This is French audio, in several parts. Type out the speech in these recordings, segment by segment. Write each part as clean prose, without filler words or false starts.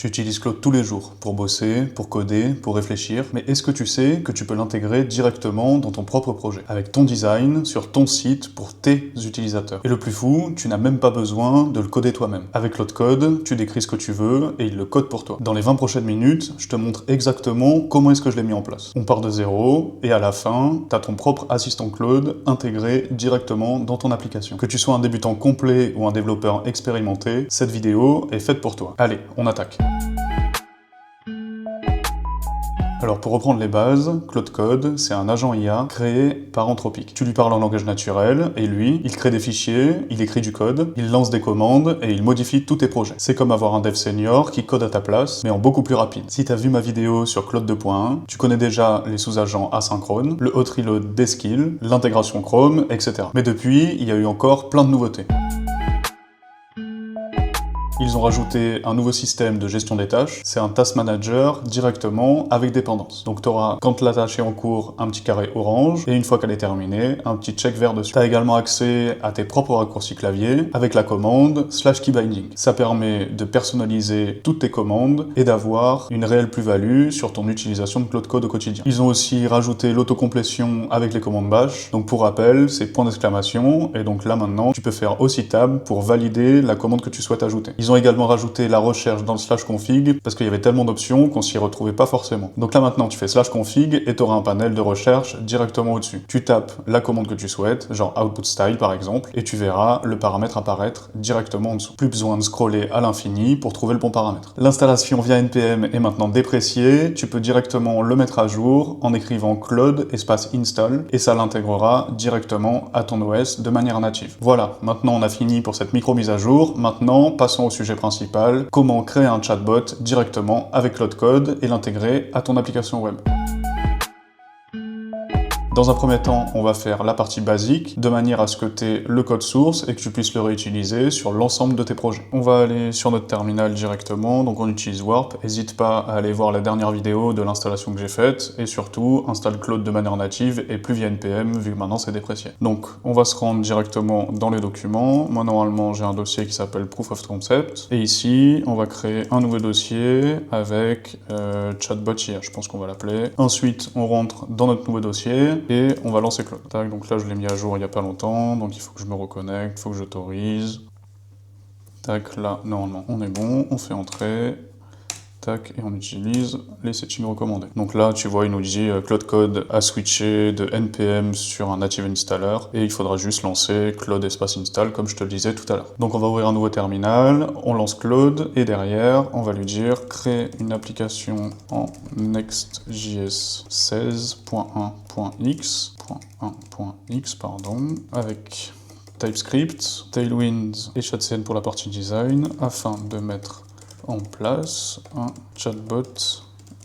Tu utilises Claude tous les jours pour bosser, pour coder, pour réfléchir, mais est-ce que tu sais que tu peux l'intégrer directement dans ton propre projet, avec ton design, sur ton site, pour tes utilisateurs? Et le plus fou, tu n'as même pas besoin de le coder toi-même. Avec Claude Code, tu décris ce que tu veux et il le code pour toi. Dans les 20 prochaines minutes, je te montre exactement comment est-ce que je l'ai mis en place. On part de zéro et à la fin, tu as ton propre assistant Claude intégré directement dans ton application. Que tu sois un débutant complet ou un développeur expérimenté, cette vidéo est faite pour toi. Allez, on attaque. Alors pour reprendre les bases, Claude Code, c'est un agent IA créé par Anthropic. Tu lui parles en langage naturel, et lui, il crée des fichiers, il écrit du code, il lance des commandes, et il modifie tous tes projets. C'est comme avoir un dev senior qui code à ta place, mais en beaucoup plus rapide. Si tu as vu ma vidéo sur Claude 2.1, tu connais déjà les sous-agents asynchrones, le hot reload des skills, l'intégration Chrome, etc. Mais depuis, il y a eu encore plein de nouveautés. Ils ont rajouté un nouveau système de gestion des tâches. C'est un task manager directement avec dépendance. Donc tu auras, quand la tâche est en cours, un petit carré orange, et une fois qu'elle est terminée, un petit check vert dessus. Tu as également accès à tes propres raccourcis clavier avec la commande /keybinding. Ça permet de personnaliser toutes tes commandes et d'avoir une réelle plus-value sur ton utilisation de Claude Code au quotidien. Ils ont aussi rajouté l'autocomplétion avec les commandes bash. Donc pour rappel, c'est point d'exclamation, et donc là maintenant, tu peux faire aussi tab pour valider la commande que tu souhaites ajouter. Ils ont également rajouté la recherche dans le /config parce qu'il y avait tellement d'options qu'on s'y retrouvait pas forcément. Donc là maintenant tu fais /config et tu auras un panel de recherche directement au-dessus. Tu tapes la commande que tu souhaites, genre output style par exemple, et tu verras le paramètre apparaître directement en dessous. Plus besoin de scroller à l'infini pour trouver le bon paramètre. L'installation via NPM est maintenant dépréciée, tu peux directement le mettre à jour en écrivant Claude espace install et ça l'intégrera directement à ton OS de manière native. Voilà, maintenant on a fini pour cette micro mise à jour. Maintenant passons au sujet principal, comment créer un chatbot directement avec Claude Code et l'intégrer à ton application web. Dans un premier temps, on va faire la partie basique, de manière à ce que tu aies le code source et que tu puisses le réutiliser sur l'ensemble de tes projets. On va aller sur notre terminal directement, donc on utilise Warp. N'hésite pas à aller voir la dernière vidéo de l'installation que j'ai faite, et surtout, installe Claude de manière native et plus via NPM, vu que maintenant c'est déprécié. Donc, on va se rendre directement dans les documents. Moi, normalement, j'ai un dossier qui s'appelle Proof of Concept, et ici, on va créer un nouveau dossier avec Chatbot IA, je pense qu'on va l'appeler. Ensuite, on rentre dans notre nouveau dossier, et on va lancer Claude. Tac, donc là je l'ai mis à jour il n'y a pas longtemps, donc il faut que je me reconnecte, il faut que j'autorise. Tac, là normalement on est bon, on fait entrer. Tac, et on utilise les settings recommandés. Donc là, tu vois, il nous dit Claude Code a switché de NPM sur un native installer, et il faudra juste lancer Claude espace install, comme je te le disais tout à l'heure. Donc on va ouvrir un nouveau terminal, on lance Claude, et derrière, on va lui dire créer une application en Next.js 16.1.x, avec TypeScript, Tailwind et Chatcn pour la partie design, afin de mettre en place un chatbot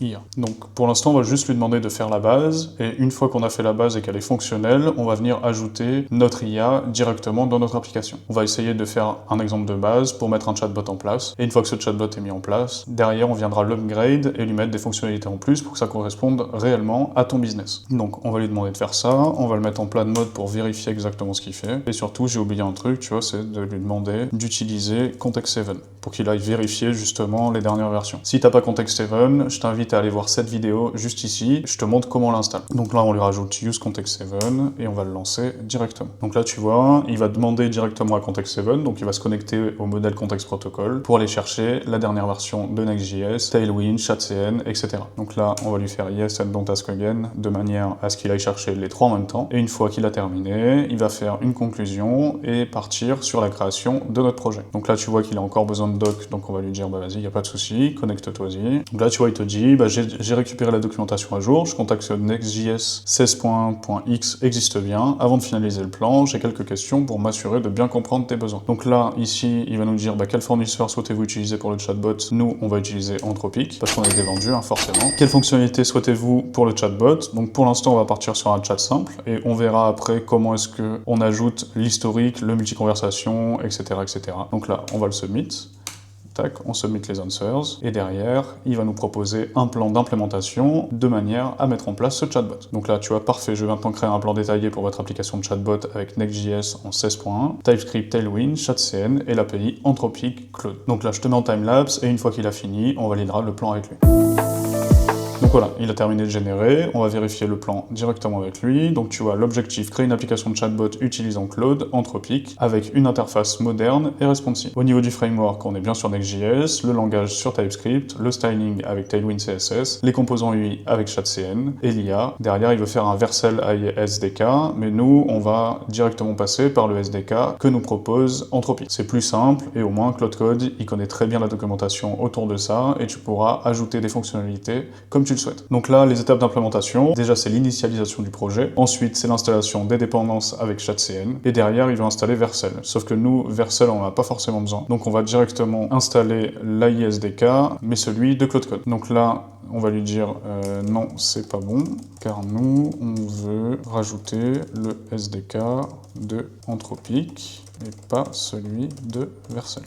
IA. Donc pour l'instant, on va juste lui demander de faire la base, et une fois qu'on a fait la base et qu'elle est fonctionnelle, on va venir ajouter notre IA directement dans notre application. On va essayer de faire un exemple de base pour mettre un chatbot en place, et une fois que ce chatbot est mis en place, derrière on viendra l'upgrade et lui mettre des fonctionnalités en plus pour que ça corresponde réellement à ton business. Donc on va lui demander de faire ça, on va le mettre en plan de mode pour vérifier exactement ce qu'il fait, et surtout j'ai oublié un truc, tu vois, c'est de lui demander d'utiliser Context7 pour qu'il aille vérifier justement les dernières versions. Si t'as pas Context7, je t'invite à aller voir cette vidéo juste ici, je te montre comment on l'installe. Donc là on lui rajoute use Context7 et on va le lancer directement. Donc là tu vois, il va demander directement à Context7, donc il va se connecter au modèle Context Protocol pour aller chercher la dernière version de Next.js, Tailwind, Chatcn, etc. Donc là on va lui faire yes and don't ask again, de manière à ce qu'il aille chercher les trois en même temps, et une fois qu'il a terminé, il va faire une conclusion et partir sur la création de notre projet. Donc là tu vois qu'il a encore besoin de doc, donc on va lui dire bah vas-y, y a pas de souci, connecte-toi-y. Donc là tu vois il te dit bah, j'ai récupéré la documentation à jour, je contacte Next.js 16.1.x existe bien. Avant de finaliser le plan, j'ai quelques questions pour m'assurer de bien comprendre tes besoins. Donc là, ici, il va nous dire bah, quel fournisseur souhaitez-vous utiliser pour le chatbot. Nous, on va utiliser Anthropic, parce qu'on a été vendu, hein, forcément. Quelle fonctionnalité souhaitez-vous pour le chatbot? Donc pour l'instant, on va partir sur un chat simple, et on verra après comment est-ce qu'on ajoute l'historique, le multiconversation, etc., etc. Donc là, on va le submit. tac, on submit les answers, et derrière, il va nous proposer un plan d'implémentation de manière à mettre en place ce chatbot. Donc là, tu vois, parfait, je vais maintenant créer un plan détaillé pour votre application de chatbot avec Next.js en 16.1, TypeScript, Tailwind, ChatCN et l'API Anthropic Claude. Donc là, je te mets en timelapse, et une fois qu'il a fini, on validera le plan avec lui. Donc voilà, il a terminé de générer, on va vérifier le plan directement avec lui. Donc tu vois, l'objectif, créer une application de chatbot utilisant Claude, Anthropic, avec une interface moderne et responsive. Au niveau du framework, on est bien sur Next.js, le langage sur TypeScript, le styling avec Tailwind CSS, les composants UI avec ChatCN, et l'IA. Derrière, il veut faire un Vercel AI SDK, mais nous, on va directement passer par le SDK que nous propose Anthropic. C'est plus simple, et au moins Claude Code, il connaît très bien la documentation autour de ça, et tu pourras ajouter des fonctionnalités comme tu le souhaites. Donc là, les étapes d'implémentation, déjà c'est l'initialisation du projet, ensuite c'est l'installation des dépendances avec ChatCN, et derrière il va installer Vercel. Sauf que nous, Vercel, on n'en a pas forcément besoin. Donc on va directement installer l'AI SDK, mais celui de Claude Code. Donc là, on va lui dire non, c'est pas bon, car nous, on veut rajouter le SDK de Anthropic, et pas celui de Vercel.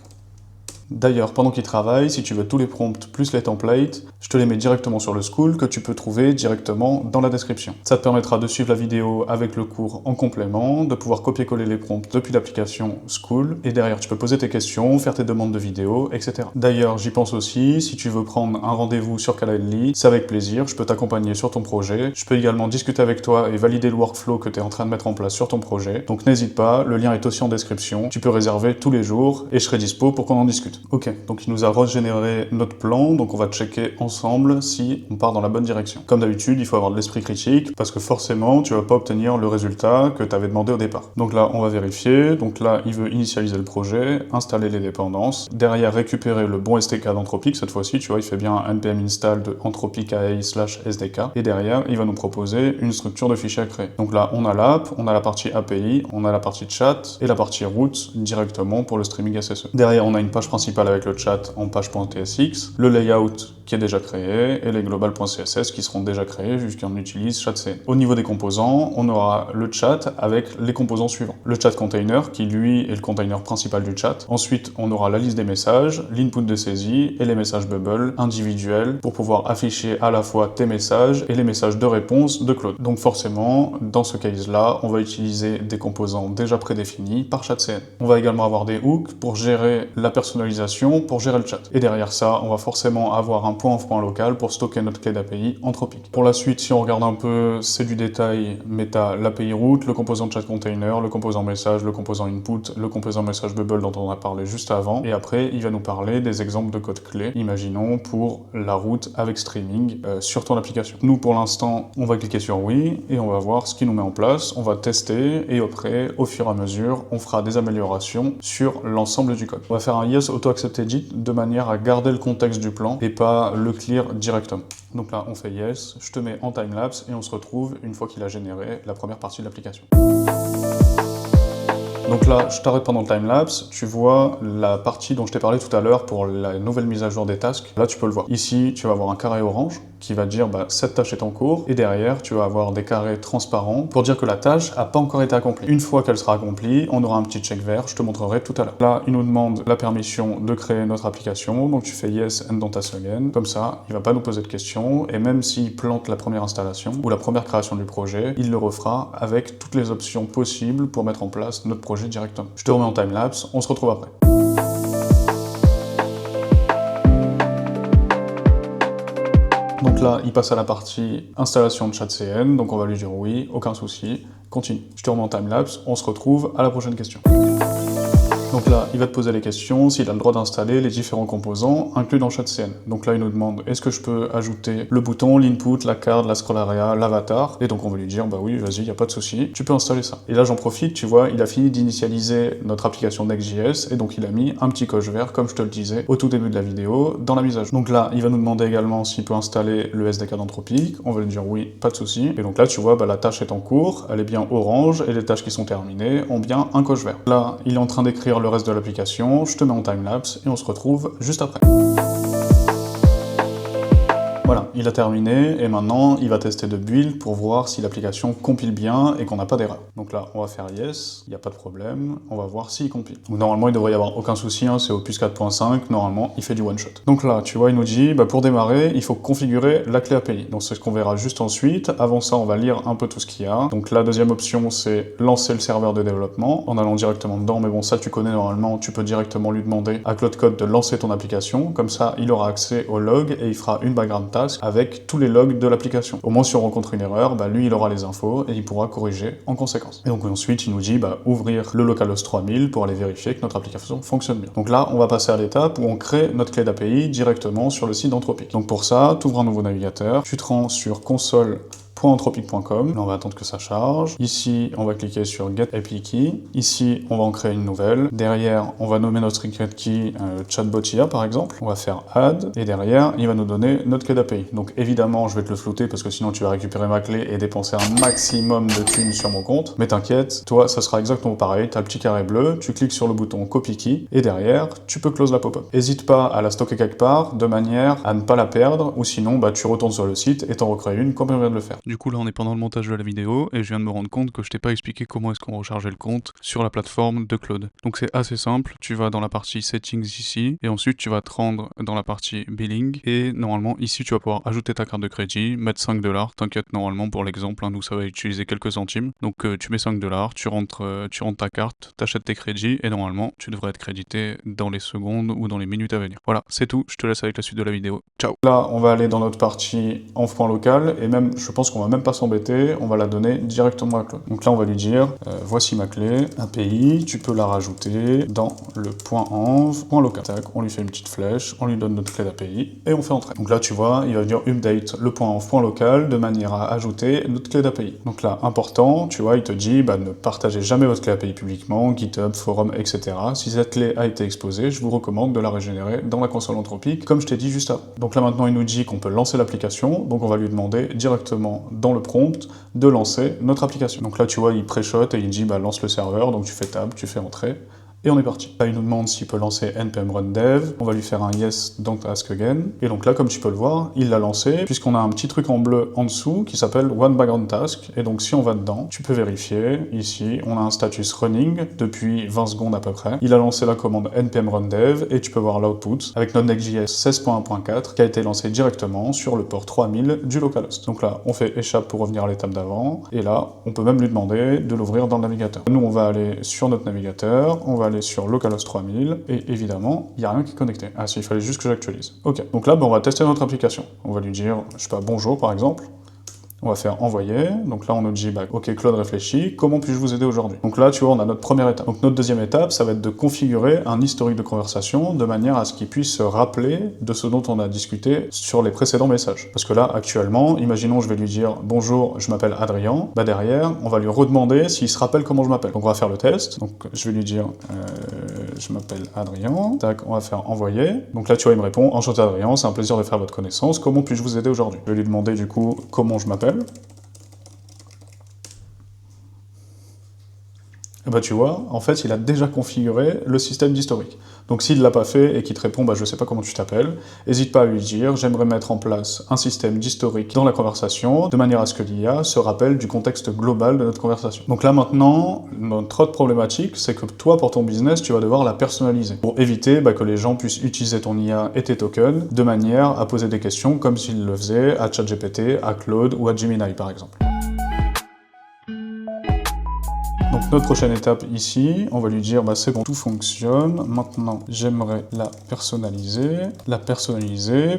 D'ailleurs, pendant qu'il travaille, si tu veux tous les prompts plus les templates, je te les mets directement sur le School que tu peux trouver directement dans la description. Ça te permettra de suivre la vidéo avec le cours en complément, de pouvoir copier-coller les prompts depuis l'application School, et derrière tu peux poser tes questions, faire tes demandes de vidéos, etc. D'ailleurs, j'y pense aussi, si tu veux prendre un rendez-vous sur Calendly, c'est avec plaisir, je peux t'accompagner sur ton projet, je peux également discuter avec toi et valider le workflow que tu es en train de mettre en place sur ton projet, donc n'hésite pas, le lien est aussi en description, tu peux réserver tous les jours, et je serai dispo pour qu'on en discute. Ok, donc il nous a régénéré notre plan, donc on va checker ensemble si on part dans la bonne direction. Comme d'habitude, il faut avoir de l'esprit critique, parce que forcément, tu vas pas obtenir le résultat que tu avais demandé au départ. Donc là, on va vérifier, donc là, il veut initialiser le projet, installer les dépendances, derrière récupérer le bon SDK d'Anthropic, cette fois-ci, tu vois, il fait bien un npm install de Anthropic AI/SDK, et derrière, il va nous proposer une structure de fichier à créer. Donc là, on a l'app, on a la partie API, on a la partie chat, et la partie route directement pour le streaming SSE. Derrière, on a une page principale avec le chat en page.tsx, le layout qui est déjà créé et les global.css qui seront déjà créés vu qu'on utilise ChatCN. Au niveau des composants, on aura le chat avec les composants suivants. Le chat container qui lui est le container principal du chat. Ensuite, on aura la liste des messages, l'input de saisie et les messages bubble individuels pour pouvoir afficher à la fois tes messages et les messages de réponse de Claude. Donc forcément, dans ce case-là, on va utiliser des composants déjà prédéfinis par ChatCN. On va également avoir des hooks pour gérer la personnalisation, pour gérer le chat. Et derrière ça, on va forcément avoir un point off point local pour stocker notre clé d'API Anthropic. Pour la suite, si on regarde un peu, c'est du détail, mais t'as l'API route, le composant chat container, le composant message, le composant input, le composant message bubble dont on a parlé juste avant, et après, il va nous parler des exemples de code clés, imaginons pour la route avec streaming sur ton application. Nous, pour l'instant, on va cliquer sur oui, et on va voir ce qu'il nous met en place, on va tester, et après, au fur et à mesure, on fera des améliorations sur l'ensemble du code. On va faire un yes auto-accept edit de manière à garder le contexte du plan et pas le clear directement. Donc là, on fait yes, je te mets en timelapse et on se retrouve une fois qu'il a généré la première partie de l'application. Donc là, je t'arrête pendant le timelapse, tu vois la partie dont je t'ai parlé tout à l'heure pour la nouvelle mise à jour des tasks. Là, tu peux le voir. Ici, tu vas avoir un carré orange qui va dire cette tâche est en cours, et derrière, tu vas avoir des carrés transparents pour dire que la tâche n'a pas encore été accomplie. Une fois qu'elle sera accomplie, on aura un petit check vert, je te montrerai tout à l'heure. Là, il nous demande la permission de créer notre application, donc tu fais yes and don't ask again. Comme ça, il va pas nous poser de questions, et même s'il plante la première installation ou la première création du projet, il le refera avec toutes les options possibles pour mettre en place notre projet directement. Je te remets en timelapse, on se retrouve après. Donc là, il passe à la partie installation de ChatCN, donc on va lui dire oui, aucun souci, continue. Je te remets en timelapse, on se retrouve à la prochaine question. Donc là, il va te poser les questions, s'il a le droit d'installer les différents composants inclus dans ChatCN. Donc là, il nous demande, est-ce que je peux ajouter le bouton, l'input, la carte, la scroll area, l'avatar? Et donc on va lui dire, bah oui, vas-y, y a pas de souci, tu peux installer ça. Et là, j'en profite, tu vois, il a fini d'initialiser notre application Next.js, et donc il a mis un petit coche vert, comme je te le disais, au tout début de la vidéo, dans la mise à jour. Donc là, il va nous demander également s'il peut installer le SDK d'Anthropic, on va lui dire oui, pas de souci. Et donc là, tu vois, la tâche est en cours, elle est bien orange, et les tâches qui sont terminées ont bien un coche vert. Là, il est en train d'écrire le reste de l'application, je te mets en timelapse et on se retrouve juste après. Voilà, il a terminé, et maintenant, il va tester de build pour voir si l'application compile bien et qu'on n'a pas d'erreur. Donc là, on va faire yes, il n'y a pas de problème, on va voir s'il compile. Donc normalement, il ne devrait y avoir aucun souci, hein, c'est Opus 4.5, normalement, il fait du one-shot. Donc là, tu vois, il nous dit, pour démarrer, il faut configurer la clé API. Donc c'est ce qu'on verra juste ensuite. Avant ça, on va lire un peu tout ce qu'il y a. Donc la deuxième option, c'est lancer le serveur de développement en allant directement dedans, mais bon, ça tu connais normalement, tu peux directement lui demander à Claude Code de lancer ton application, comme ça, il aura accès au log et il fera une background task avec tous les logs de l'application. Au moins, si on rencontre une erreur, lui, il aura les infos et il pourra corriger en conséquence. Et donc ensuite, il nous dit ouvrir le localhost 3000 pour aller vérifier que notre application fonctionne bien. Donc là, on va passer à l'étape où on crée notre clé d'API directement sur le site d'Anthropic. Donc pour ça, tu ouvres un nouveau navigateur, tu te rends sur console.anthropic.com. Là, on va attendre que ça charge. Ici, on va cliquer sur Get API Key. Ici, on va en créer une nouvelle. Derrière, on va nommer notre secret key Chatbot IA, par exemple. On va faire Add. Et derrière, il va nous donner notre clé d'API. Donc évidemment, je vais te le flouter parce que sinon, tu vas récupérer ma clé et dépenser un maximum de thunes sur mon compte. Mais t'inquiète, toi, ça sera exactement pareil. Tu as le petit carré bleu, tu cliques sur le bouton Copy Key. Et derrière, tu peux close la pop-up. N'hésite pas à la stocker quelque part de manière à ne pas la perdre. Ou sinon, tu retournes sur le site et t'en recrées une comme on vient de le faire. Du coup là on est pendant le montage de la vidéo et je viens de me rendre compte que je t'ai pas expliqué comment est-ce qu'on rechargeait le compte sur la plateforme de Claude. Donc c'est assez simple, tu vas dans la partie settings ici et ensuite tu vas te rendre dans la partie billing et normalement ici tu vas pouvoir ajouter ta carte de crédit, mettre 5$, t'inquiète normalement pour l'exemple, nous ça va utiliser quelques centimes. Donc tu mets 5$, tu rentres ta carte, t'achètes tes crédits et normalement tu devrais être crédité dans les secondes ou dans les minutes à venir. Voilà, c'est tout, je te laisse avec la suite de la vidéo. Ciao. Là on va aller dans notre partie env.local et même je pense qu'on va même pas s'embêter, on va la donner directement à Claude. Donc là, on va lui dire, voici ma clé, API, tu peux la rajouter dans le .env.local. Tac, on lui fait une petite flèche, on lui donne notre clé d'API, et on fait entrer. Donc là, tu vois, il va venir update le .env.local de manière à ajouter notre clé d'API. Donc là, important, tu vois, il te dit, ne partagez jamais votre clé API publiquement, GitHub, forum, etc. Si cette clé a été exposée, je vous recommande de la régénérer dans la console Anthropic, comme je t'ai dit juste avant. Donc là, maintenant, il nous dit qu'on peut lancer l'application, donc on va lui demander directement dans le prompt de lancer notre application. Donc là, tu vois, il pré-shot et il dit lance le serveur, donc tu fais tab, tu fais entrer. Et on est parti. Là, il nous demande s'il peut lancer npm run dev. On va lui faire un yes, don't ask again. Et donc là, comme tu peux le voir, il l'a lancé, puisqu'on a un petit truc en bleu en dessous qui s'appelle One Background Task. Et donc, si on va dedans, tu peux vérifier. Ici, on a un status running depuis 20 secondes à peu près. Il a lancé la commande npm run dev et tu peux voir l'output avec notre Next.js 16.1.4 qui a été lancé directement sur le port 3000 du localhost. Donc là, on fait échappe pour revenir à l'étape d'avant. Et là, on peut même lui demander de l'ouvrir dans le navigateur. Nous, on va aller sur notre navigateur, on va aller sur localhost 3000 et évidemment il n'y a rien qui est connecté. Ah si, il fallait juste que j'actualise. Ok, donc là on va tester notre application. On va lui dire, je sais pas, bonjour par exemple. On va faire envoyer, donc là on nous dit, ok Claude réfléchit, comment puis-je vous aider aujourd'hui? Donc là tu vois on a notre première étape. Donc notre deuxième étape, ça va être de configurer un historique de conversation de manière à ce qu'il puisse se rappeler de ce dont on a discuté sur les précédents messages. Parce que là actuellement, imaginons je vais lui dire, bonjour je m'appelle Adrien, derrière on va lui redemander s'il se rappelle comment je m'appelle. Donc on va faire le test, donc je vais lui dire, je m'appelle Adrien, tac, on va faire envoyer. Donc là tu vois il me répond, enchanté Adrien, c'est un plaisir de faire votre connaissance, comment puis-je vous aider aujourd'hui? Je vais lui demander du coup comment je m'appelle. Et tu vois, en fait, il a déjà configuré le système d'historique. Donc s'il ne l'a pas fait et qu'il te répond, je sais pas comment tu t'appelles, n'hésite pas à lui dire, j'aimerais mettre en place un système d'historique dans la conversation, de manière à ce que l'IA se rappelle du contexte global de notre conversation. Donc là maintenant, notre autre problématique, c'est que toi, pour ton business, tu vas devoir la personnaliser, pour éviter que les gens puissent utiliser ton IA et tes tokens de manière à poser des questions comme s'ils le faisaient à ChatGPT, à Claude ou à Gemini par exemple. Donc notre prochaine étape ici, on va lui dire c'est bon, tout fonctionne, maintenant j'aimerais la personnaliser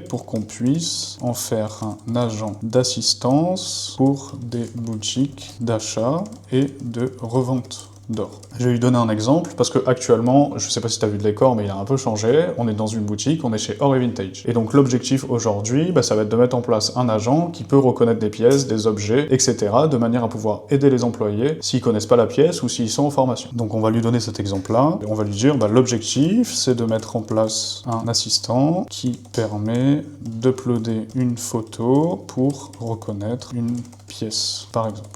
pour qu'on puisse en faire un agent d'assistance pour des boutiques d'achat et de revente d'or. Je vais lui donner un exemple, parce que actuellement, je sais pas si tu as vu le décor, mais il a un peu changé, on est dans une boutique, on est chez Or et Vintage. Et donc l'objectif aujourd'hui, ça va être de mettre en place un agent qui peut reconnaître des pièces, des objets, etc., de manière à pouvoir aider les employés s'ils connaissent pas la pièce ou s'ils sont en formation. Donc on va lui donner cet exemple-là, et on va lui dire, l'objectif, c'est de mettre en place un assistant qui permet d'uploader une photo pour reconnaître une pièce, par exemple.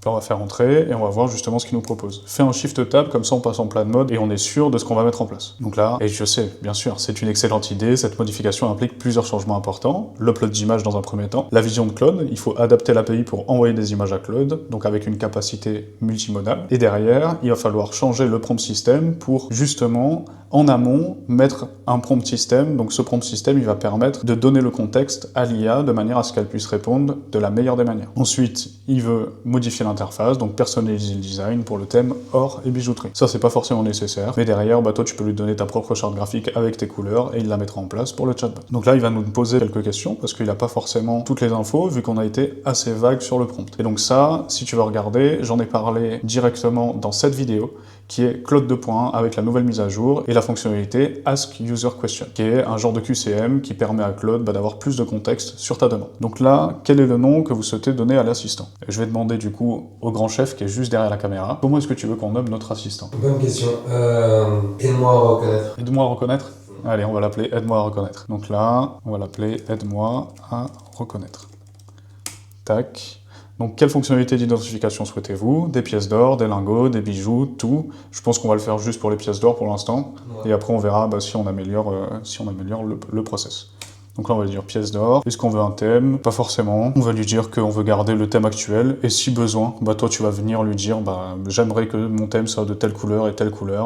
Là, on va faire entrer et on va voir justement ce qu'il nous propose. Fais un shift tab, comme ça on passe en plein mode et on est sûr de ce qu'on va mettre en place. Donc là, et je sais, bien sûr, c'est une excellente idée, cette modification implique plusieurs changements importants. L'upload d'images dans un premier temps, la vision de Claude, il faut adapter l'API pour envoyer des images à Claude, donc avec une capacité multimodale. Et derrière, il va falloir changer le prompt system pour justement, en amont, mettre un prompt system. Donc ce prompt system, il va permettre de donner le contexte à l'IA de manière à ce qu'elle puisse répondre de la meilleure des manières. Ensuite, il veut modifier l'interface, donc personnaliser le design pour le thème or et bijouterie. Ça, c'est pas forcément nécessaire, mais derrière, toi, tu peux lui donner ta propre charte graphique avec tes couleurs et il la mettra en place pour le chatbot. Donc là, il va nous poser quelques questions parce qu'il n'a pas forcément toutes les infos vu qu'on a été assez vague sur le prompt. Et donc ça, si tu veux regarder, j'en ai parlé directement dans cette vidéo qui est Claude 2.1 avec la nouvelle mise à jour et la fonctionnalité Ask User Question, qui est un genre de QCM qui permet à Claude d'avoir plus de contexte sur ta demande. Donc là, quel est le nom que vous souhaitez donner à l'assistant? Je vais demander du coup au grand chef qui est juste derrière la caméra, comment est-ce que tu veux qu'on nomme notre assistant? Bonne question. Aide-moi à reconnaître. Aide-moi à reconnaître? Allez, on va l'appeler Aide-moi à reconnaître. Donc là, on va l'appeler Aide-moi à reconnaître. Tac. Donc, quelle fonctionnalité d'identification souhaitez-vous? Des pièces d'or, des lingots, des bijoux, tout. Je pense qu'on va le faire juste pour les pièces d'or pour l'instant. Ouais. Et après, on verra si on améliore, le process. Donc là, on va lui dire pièce d'or. Est-ce qu'on veut un thème? Pas forcément. On va lui dire qu'on veut garder le thème actuel. Et si besoin, toi, tu vas venir lui dire j'aimerais que mon thème soit de telle couleur,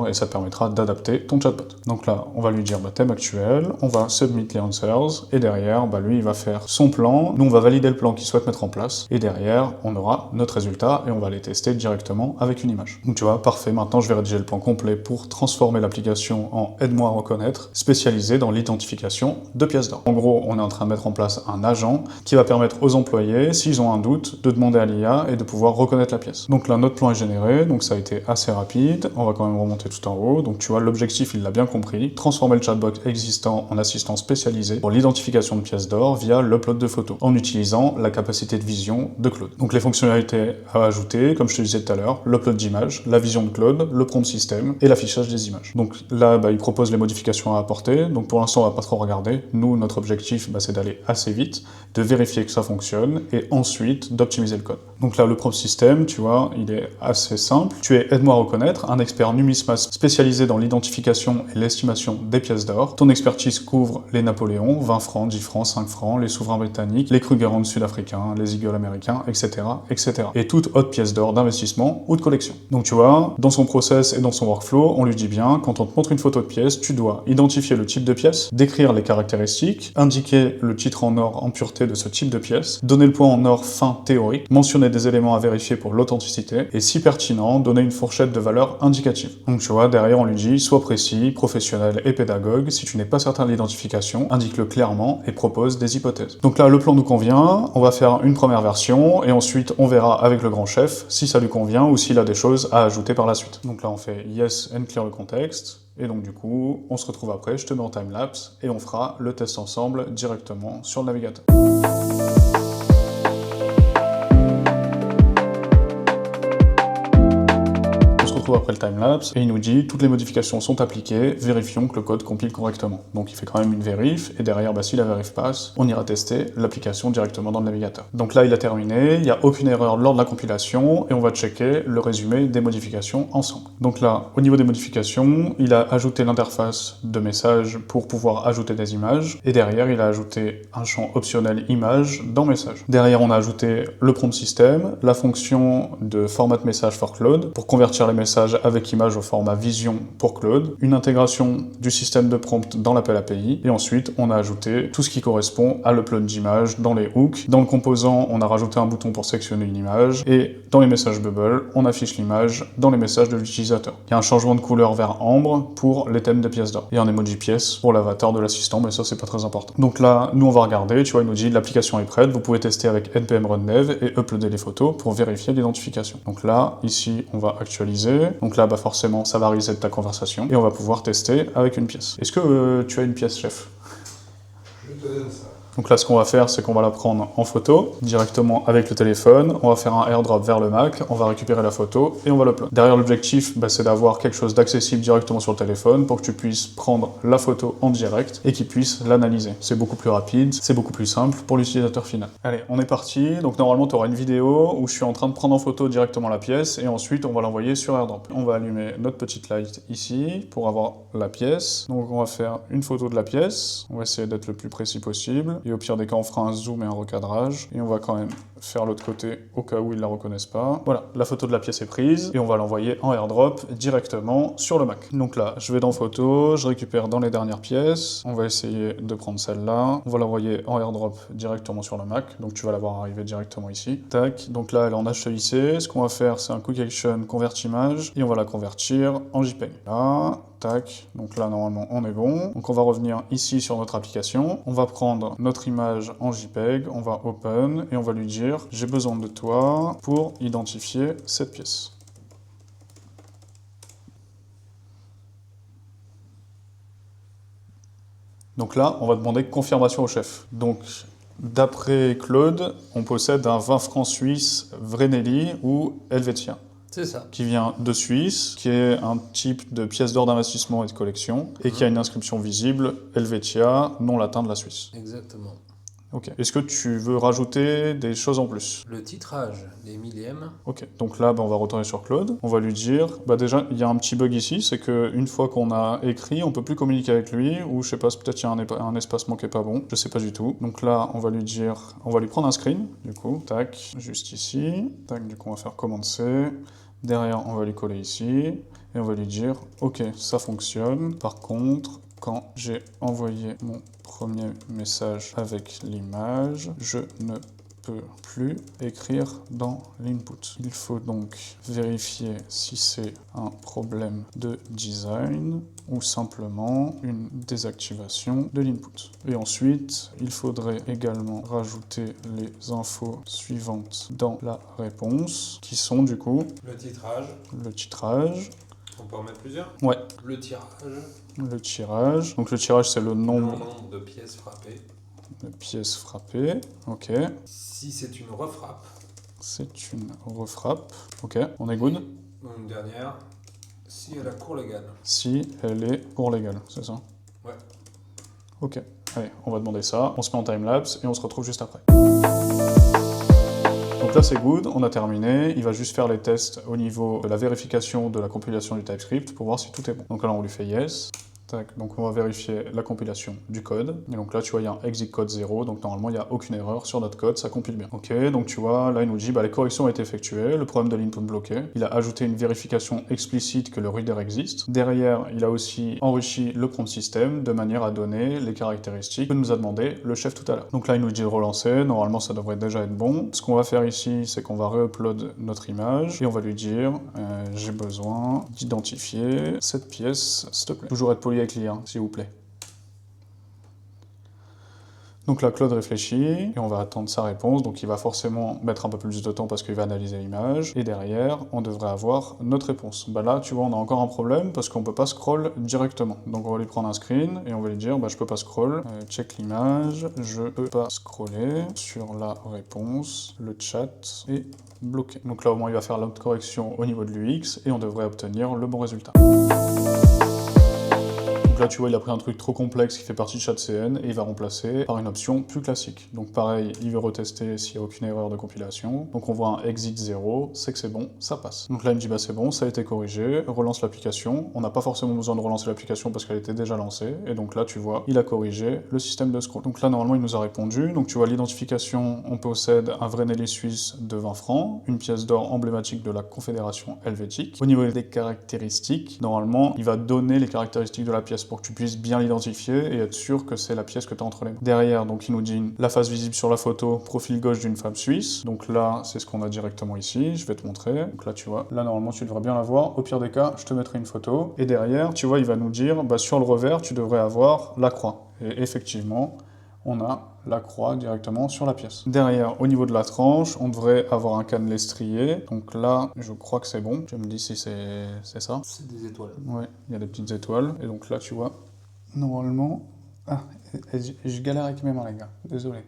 et ça te permettra d'adapter ton chatbot. Donc là, on va lui dire thème actuel. On va submit les answers. Et derrière, lui, il va faire son plan. Nous, on va valider le plan qu'il souhaite mettre en place. Et derrière, on aura notre résultat et on va les tester directement avec une image. Donc tu vois, parfait. Maintenant, je vais rédiger le plan complet pour transformer l'application en aide-moi à reconnaître, spécialisé dans l'identification de pièces d'or. En gros, on est en train de mettre en place un agent qui va permettre aux employés, s'ils ont un doute, de demander à l'IA et de pouvoir reconnaître la pièce. Donc là, notre plan est généré, donc ça a été assez rapide. On va quand même remonter tout en haut. Donc tu vois, l'objectif, il l'a bien compris. Transformer le chatbot existant en assistant spécialisé pour l'identification de pièces d'or via l'upload de photos, en utilisant la capacité de vision de Claude. Donc les fonctionnalités à ajouter, comme je te disais tout à l'heure, l'upload d'images, la vision de Claude, le prompt system et l'affichage des images. Donc là, il propose les modifications à apporter. Donc pour l'instant, on va pas trop regarder. Nous, notre objectif, c'est d'aller assez vite, de vérifier que ça fonctionne et ensuite d'optimiser le code. Donc là, le prompt system, tu vois, il est assez simple. Tu es Aide-moi à reconnaître, un expert numismat spécialisé dans l'identification et l'estimation des pièces d'or. Ton expertise couvre les Napoléons, 20 francs, 10 francs, 5 francs, les souverains britanniques, les Krugerrands sud-africains, les Eagles américains, etc., etc. Et toute autre pièce d'or d'investissement ou de collection. Donc tu vois, dans son process et dans son workflow, on lui dit bien, quand on te montre une photo de pièce, tu dois identifier le type de pièce, décrire les caractéristiques, indiquer le titre en or en pureté de ce type de pièce, donner le point en or fin théorique, mentionner des éléments à vérifier pour l'authenticité, et si pertinent, donner une fourchette de valeur indicative. Donc tu vois, derrière on lui dit, sois précis, professionnel et pédagogue, si tu n'es pas certain de l'identification, indique-le clairement et propose des hypothèses. Donc là, le plan nous convient, on va faire une première version, et ensuite on verra avec le grand chef si ça lui convient ou s'il a des choses à ajouter par la suite. Donc là on fait yes and clear le contexte. Et donc du coup, on se retrouve après, je te mets en timelapse et on fera le test ensemble directement sur le navigateur. Après le timelapse, et il nous dit toutes les modifications sont appliquées, vérifions que le code compile correctement. Donc il fait quand même une vérif, et derrière, si la vérif passe, on ira tester l'application directement dans le navigateur. Donc là, il a terminé, il n'y a aucune erreur lors de la compilation, et on va checker le résumé des modifications ensemble. Donc là, au niveau des modifications, il a ajouté l'interface de message pour pouvoir ajouter des images, et derrière, il a ajouté un champ optionnel image dans message. Derrière, on a ajouté le prompt system, la fonction de format message for Claude, pour convertir les messages avec image au format vision pour Claude, une intégration du système de prompt dans l'appel API, et ensuite on a ajouté tout ce qui correspond à l'upload d'image dans les hooks. Dans le composant, on a rajouté un bouton pour sélectionner une image, et dans les messages bubble, on affiche l'image dans les messages de l'utilisateur. Il y a un changement de couleur vers ambre pour les thèmes de pièces d'or, et un emoji pièce pour l'avatar de l'assistant, mais ça c'est pas très important. Donc là, nous on va regarder, tu vois, il nous dit l'application est prête, vous pouvez tester avec npm run dev et uploader les photos pour vérifier l'identification. Donc là, ici, on va actualiser. Donc là, forcément, ça va reset ta conversation et on va pouvoir tester avec une pièce. Est-ce que tu as une pièce, chef? Je te donne ça. Donc là, ce qu'on va faire, c'est qu'on va la prendre en photo, directement avec le téléphone, on va faire un airdrop vers le Mac, on va récupérer la photo et on va l'upload. Derrière, l'objectif, c'est d'avoir quelque chose d'accessible directement sur le téléphone pour que tu puisses prendre la photo en direct et qu'il puisse l'analyser. C'est beaucoup plus rapide, c'est beaucoup plus simple pour l'utilisateur final. Allez, on est parti. Donc normalement, tu auras une vidéo où je suis en train de prendre en photo directement la pièce et ensuite, on va l'envoyer sur airdrop. On va allumer notre petite light ici pour avoir la pièce. Donc on va faire une photo de la pièce. On va essayer d'être le plus précis possible. Et au pire des cas, on fera un zoom et un recadrage. Et on va quand même faire l'autre côté au cas où ils ne la reconnaissent pas. Voilà, la photo de la pièce est prise et on va l'envoyer en airdrop directement sur le Mac. Donc là, je vais dans photo, je récupère dans les dernières pièces. On va essayer de prendre celle-là. On va l'envoyer en airdrop directement sur le Mac. Donc tu vas la voir arriver directement ici. Tac, donc là, elle est en HEIC. Ce qu'on va faire, c'est un Quick Action Convert Image et on va la convertir en JPEG. Là, tac, donc là normalement on est bon. Donc on va revenir ici sur notre application, on va prendre notre image en JPEG, on va open et on va lui dire j'ai besoin de toi pour identifier cette pièce. Donc là, on va demander confirmation au chef. Donc d'après Claude, on possède un 20 francs suisse Vreneli ou helvétien. C'est ça. Qui vient de Suisse, qui est un type de pièce d'or d'investissement et de collection, et qui a une inscription visible Helvetia, nom latin de la Suisse. Exactement. Ok. Est-ce que tu veux rajouter des choses en plus? Le titrage, les millièmes. Ok. Donc là, on va retourner sur Claude. On va lui dire, déjà, il y a un petit bug ici, c'est qu'une fois qu'on a écrit, on peut plus communiquer avec lui, ou je sais pas, peut-être il y a un espacement qui est pas bon, je sais pas du tout. Donc là, on va lui dire, on va lui prendre un screen, du coup, tac, juste ici, tac, du coup, on va faire commande C. Derrière, on va lui coller ici, et on va lui dire, ok, ça fonctionne. Par contre, quand j'ai envoyé mon premier message avec l'image, je ne peux plus écrire dans l'input. Il faut donc vérifier si c'est un problème de design ou simplement une désactivation de l'input. Et ensuite, il faudrait également rajouter les infos suivantes dans la réponse, qui sont du coup Le titrage. le titrage. On peut en mettre plusieurs. Ouais. Le tirage. Le tirage. Donc le tirage, c'est le nombre de pièces frappées. de pièces frappées. Ok. Si c'est une refrappe. C'est une refrappe. Ok, on est good. Une dernière. Si elle a cours légal. Si elle est pour légal, c'est ça? Ouais. Ok. Allez, on va demander ça. On se met en timelapse et on se retrouve juste après. Donc là, c'est good, on a terminé. Il va juste faire les tests au niveau de la vérification de la compilation du TypeScript pour voir si tout est bon. Donc là, on lui fait yes. Tac, donc on va vérifier la compilation du code. Et donc là, tu vois, il y a un exit code 0, donc normalement, il n'y a aucune erreur sur notre code, ça compile bien. Ok, donc tu vois, là, il nous dit, les corrections ont été effectuées, le problème de l'input bloqué. Il a ajouté une vérification explicite que le reader existe. Derrière, il a aussi enrichi le prompt system de manière à donner les caractéristiques que nous a demandé le chef tout à l'heure. Donc là, il nous dit de relancer, normalement, ça devrait déjà être bon. Ce qu'on va faire ici, c'est qu'on va re-upload notre image et on va lui dire, j'ai besoin d'identifier cette pièce, s'il te plaît. Toujours être poli avec l'IA, s'il vous plaît. Donc là, Claude réfléchit et on va attendre sa réponse. Donc il va forcément mettre un peu plus de temps parce qu'il va analyser l'image. Et derrière, on devrait avoir notre réponse. Là, tu vois, on a encore un problème parce qu'on ne peut pas scroll directement. Donc on va lui prendre un screen et on va lui dire, je peux pas scroll. Check l'image, je peux pas scroller. Sur la réponse, le chat est bloqué. Donc là, au moins, il va faire l'autre correction au niveau de l'UX et on devrait obtenir le bon résultat. Là, tu vois, il a pris un truc trop complexe qui fait partie de ChatCN et il va remplacer par une option plus classique. Donc pareil, il veut retester s'il n'y a aucune erreur de compilation. Donc on voit un exit 0, c'est que c'est bon, ça passe. Donc là, il me dit, c'est bon, ça a été corrigé, relance l'application. On n'a pas forcément besoin de relancer l'application parce qu'elle était déjà lancée. Et donc là, tu vois, il a corrigé le système de scroll. Donc là, normalement, il nous a répondu. Donc tu vois, l'identification, on possède un Vreneli suisse de 20 francs, une pièce d'or emblématique de la Confédération helvétique. Au niveau des caractéristiques, normalement, il va donner les caractéristiques de la pièce pour que tu puisses bien l'identifier et être sûr que c'est la pièce que tu as entre les mains. Derrière, donc il nous dit la face visible sur la photo, profil gauche d'une femme suisse. Donc là, c'est ce qu'on a directement ici. Je vais te montrer. Donc là, tu vois, là, normalement, tu devrais bien la voir. Au pire des cas, je te mettrai une photo. Et derrière, tu vois, il va nous dire, sur le revers, tu devrais avoir la croix. Et effectivement, on a la croix directement sur la pièce. Derrière, au niveau de la tranche, on devrait avoir un cannelé strié. Donc là, je crois que c'est bon. Tu me dis si c'est ça. C'est des étoiles. Ouais, il y a des petites étoiles. Et donc là, tu vois, normalement... Ah, Je galère avec mes mains, les gars. Désolé.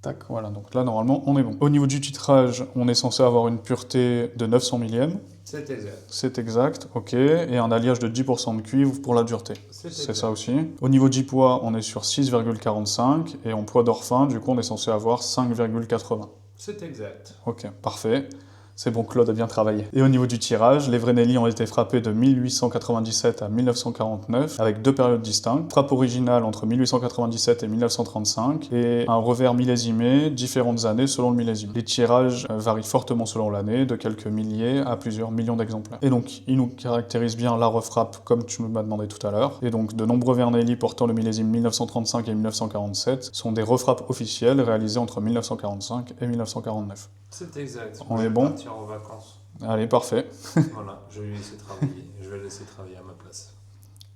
Tac, voilà. Donc là, normalement, on est bon. Au niveau du titrage, on est censé avoir une pureté de 900 millième. C'est exact. C'est exact, ok. Et un alliage de 10% de cuivre pour la dureté. C'est C'est exact. ça aussi. Au niveau du poids, on est sur 6,45. Et en poids d'or fin, du coup, on est censé avoir 5,80. C'est exact. Ok, parfait. C'est bon, Claude a bien travaillé. Et au niveau du tirage, les Vreneli ont été frappés de 1897 à 1949, avec 2 périodes distinctes. Frappe originale entre 1897 et 1935, et un revers millésimé, différentes années selon le millésime. Les tirages varient fortement selon l'année, de quelques milliers à plusieurs millions d'exemplaires. Et donc, ils nous caractérisent bien la refrappe, comme tu m'as demandé tout à l'heure. Et donc, de nombreux Vreneli portant le millésime 1935 et 1947 sont des refrappes officielles réalisées entre 1945 et 1949. C'est exact. On Je est vais bon partir en vacances. Allez, parfait. Voilà, je vais lui laisser travailler. Je vais laisser travailler à ma place.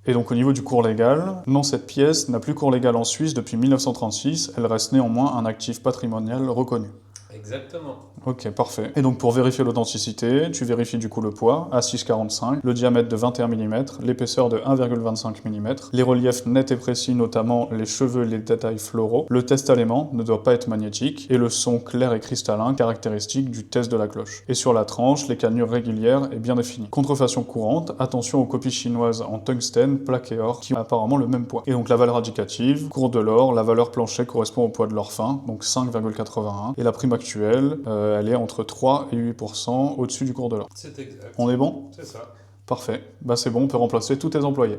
Et donc au niveau du cours légal, non, cette pièce n'a plus cours légal en Suisse depuis 1936, elle reste néanmoins un actif patrimonial reconnu. Exactement. Ok, parfait. Et donc pour vérifier l'authenticité, tu vérifies du coup le poids à 6,45, le diamètre de 21 mm, l'épaisseur de 1,25 mm, les reliefs nets et précis, notamment les cheveux et les détails floraux. Le test allément ne doit pas être magnétique, et le son clair et cristallin caractéristique du test de la cloche. Et sur la tranche, les cannures régulières et bien définies. Contrefaçon courante, attention aux copies chinoises en tungstène, plaqué or, qui ont apparemment le même poids. Et donc la valeur indicative, cours de l'or, la valeur plancher correspond au poids de l'or fin, donc 5,81, et la prime actuelle, elle est entre 3 et 8% au-dessus du cours de l'or. C'est exact. On est bon? C'est ça. Parfait. Bah c'est bon, on peut remplacer tous tes employés.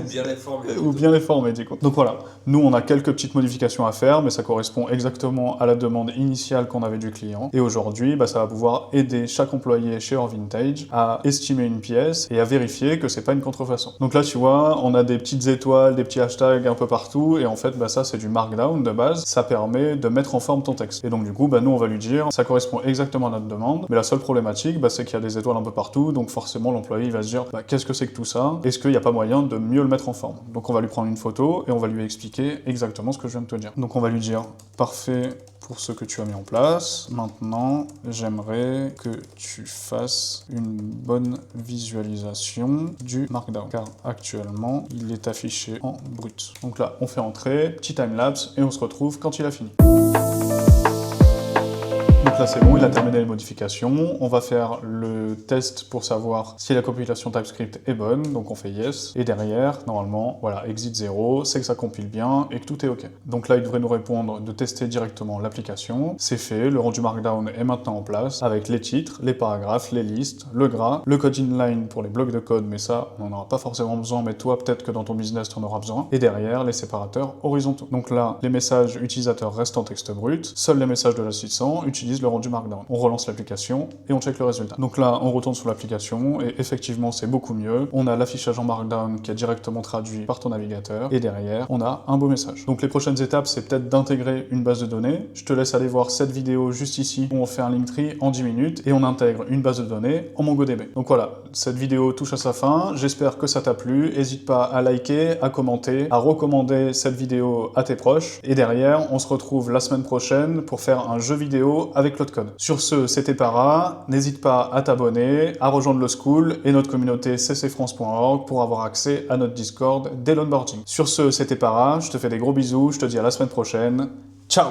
Bien informé. Ou bien les former, du coup. Donc voilà, nous on a quelques petites modifications à faire, mais ça correspond exactement à la demande initiale qu'on avait du client. Et aujourd'hui, bah, ça va pouvoir aider chaque employé chez Or Vintage à estimer une pièce et à vérifier que c'est pas une contrefaçon. Donc là, tu vois, on a des petites étoiles, des petits hashtags un peu partout, et en fait, bah, ça c'est du markdown de base. Ça permet de mettre en forme ton texte. Et donc du coup, bah, nous on va lui dire, ça correspond exactement à notre demande, mais la seule problématique, bah, c'est qu'il y a des étoiles un peu partout, donc forcément l'employé il va se dire bah, qu'est-ce que c'est que tout ça? Est-ce qu'il n'y a pas moyen de mieux le mettre en forme? Donc on va lui prendre une photo et on va lui expliquer exactement ce que je viens de te dire. Donc on va lui dire parfait pour ce que tu as mis en place. Maintenant, j'aimerais que tu fasses une bonne visualisation du markdown car actuellement il est affiché en brut. Donc là, on fait entrer, petit timelapse et on se retrouve quand il a fini. Donc là c'est bon, il a terminé les modifications. On va faire le test pour savoir si la compilation TypeScript est bonne. Donc on fait yes. Et derrière, normalement, voilà, exit 0, c'est que ça compile bien et que tout est OK. Donc là, il devrait nous répondre de tester directement l'application. C'est fait, le rendu Markdown est maintenant en place avec les titres, les paragraphes, les listes, le gras, le code inline pour les blocs de code, mais ça, on n'en aura pas forcément besoin, mais toi, peut-être que dans ton business, tu en auras besoin. Et derrière, les séparateurs horizontaux. Donc là, les messages utilisateurs restent en texte brut. Seuls les messages de l'assistant utilisent le rendu Markdown. On relance l'application et on check le résultat. Donc là, on retourne sur l'application et effectivement, c'est beaucoup mieux. On a l'affichage en Markdown qui est directement traduit par ton navigateur et derrière, on a un beau message. Donc les prochaines étapes, c'est peut-être d'intégrer une base de données. Je te laisse aller voir cette vidéo juste ici où on fait un Linktree en 10 minutes et on intègre une base de données en MongoDB. Donc voilà, cette vidéo touche à sa fin. J'espère que ça t'a plu. N'hésite pas à liker, à commenter, à recommander cette vidéo à tes proches. Et derrière, on se retrouve la semaine prochaine pour faire un jeu vidéo avec Cloud Code. Sur ce, c'était Para. N'hésite pas à t'abonner, à rejoindre le School et notre communauté ccfrance.org pour avoir accès à notre Discord dès l'onboarding. Sur ce, c'était Para. Je te fais des gros bisous. Je te dis à la semaine prochaine. Ciao!